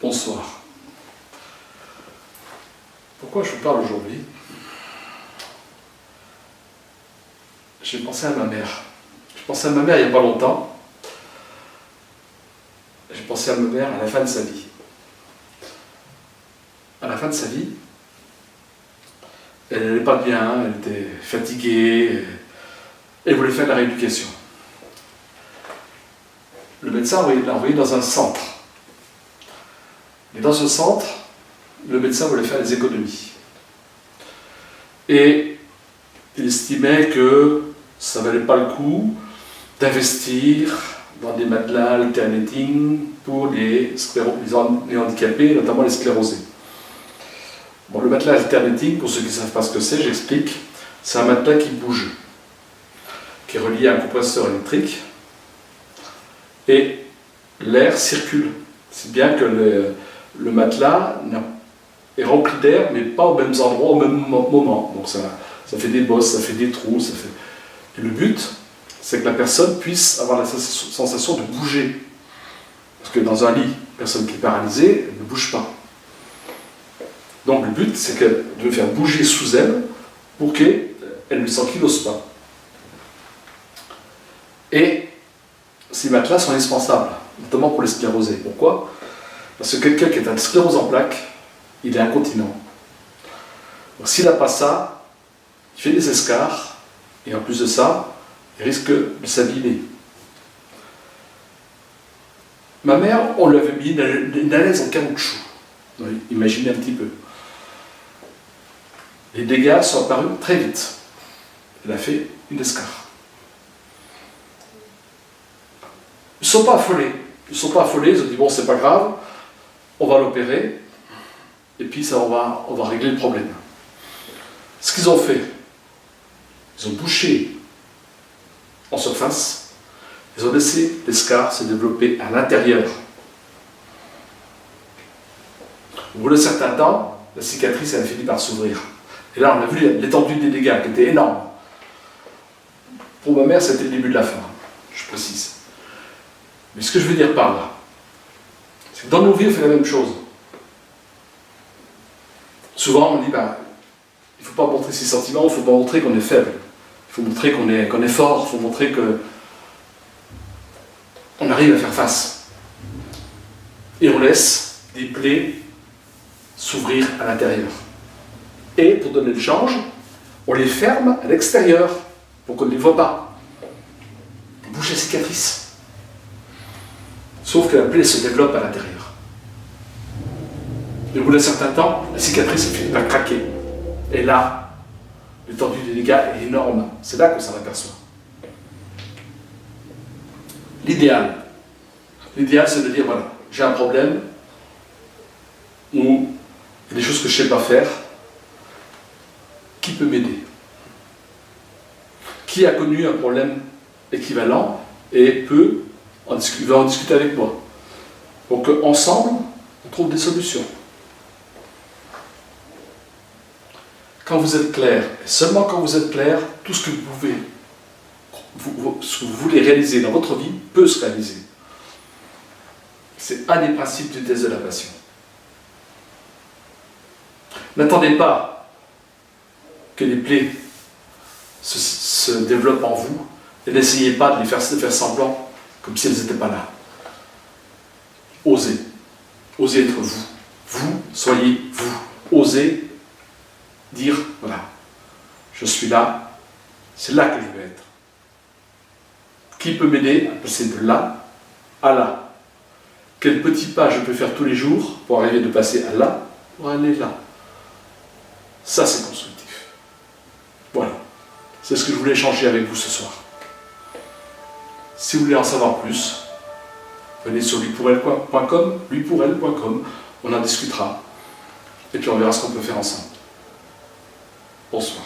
Bonsoir. Pourquoi je vous parle aujourd'hui? J'ai pensé à ma mère. J'ai pensé à ma mère il n'y a pas longtemps. J'ai pensé à ma mère à la fin de sa vie. À la fin de sa vie, elle n'allait pas bien, elle était fatiguée, elle voulait faire de la rééducation. Le médecin l'a envoyé dans un centre. Et dans ce centre, le médecin voulait faire des économies. Et il estimait que ça ne valait pas le coup d'investir dans des matelas alternating pour les handicapés, notamment les sclérosés. Bon, le matelas alternating, pour ceux qui ne savent pas ce que c'est, j'explique, c'est un matelas qui bouge, qui est relié à un compresseur électrique, et l'air circule. C'est bien que le matelas est rempli d'air, mais pas aux mêmes endroits, au même moment. Donc ça fait des bosses, ça fait des trous. Et le but, c'est que la personne puisse avoir la sensation de bouger. Parce que dans un lit, une personne qui est paralysée, elle ne bouge pas. Donc le but, c'est de le faire bouger sous elle pour qu'elle ne s'ankylose pas. Et ces matelas sont indispensables, notamment pour les sclérosés. Pourquoi? Parce que quelqu'un qui est un sclérose en plaques, il est incontinent. Donc s'il n'a pas ça, il fait des escarres, et en plus de ça, il risque de s'abîmer. Ma mère, on lui avait mis une alaise en caoutchouc. Imaginez un petit peu. Les dégâts sont apparus très vite. Elle a fait une escarre. Ils ne sont pas affolés. Ils ne sont pas affolés, ils ont dit bon, c'est pas grave, on va l'opérer, et puis ça, on va régler le problème. Ce qu'ils ont fait, ils ont bouché en surface, ils ont laissé l'escarre se développer à l'intérieur. Au bout d'un certain temps, la cicatrice elle a fini par s'ouvrir. Et là, on a vu l'étendue des dégâts qui était énorme. Pour ma mère, c'était le début de la fin, je précise. Mais ce que je veux dire par là, c'est que dans nos vies, on fait la même chose. Souvent, on dit, il ne faut pas montrer ses sentiments, il ne faut pas montrer qu'on est faible. Il faut montrer qu'on est fort, il faut montrer qu'on arrive à faire face. Et on laisse des plaies s'ouvrir à l'intérieur. Et pour donner le change, on les ferme à l'extérieur, pour qu'on ne les voit pas. On bouge la cicatrice. Sauf que la plaie se développe à l'intérieur. Et au bout d'un certain temps, la cicatrice finit par craquer. Et là, l'étendue des dégâts est énorme. C'est là qu'on s'en aperçoit. L'idéal, c'est de dire, voilà, j'ai un problème, ou il y a des choses que je ne sais pas faire, qui peut m'aider? Qui a connu un problème équivalent et veut en discuter avec moi? Donc ensemble, on trouve des solutions. Quand vous êtes clair, et seulement quand vous êtes clair, tout ce que vous voulez réaliser dans votre vie peut se réaliser. C'est un des principes du test de la passion. N'attendez pas que les plaies se développent en vous et n'essayez pas de les faire semblant comme si elles n'étaient pas là. Osez. Osez être vous. Vous, soyez vous. Osez dire, voilà, je suis là, c'est là que je veux être. Qui peut m'aider à passer de là à là? Quel petit pas je peux faire tous les jours pour arriver de passer à là, pour aller là? Ça, c'est constructif. Voilà. C'est ce que je voulais échanger avec vous ce soir. Si vous voulez en savoir plus, venez sur luipourelle.com, on en discutera. Et puis on verra ce qu'on peut faire ensemble. Bonsoir.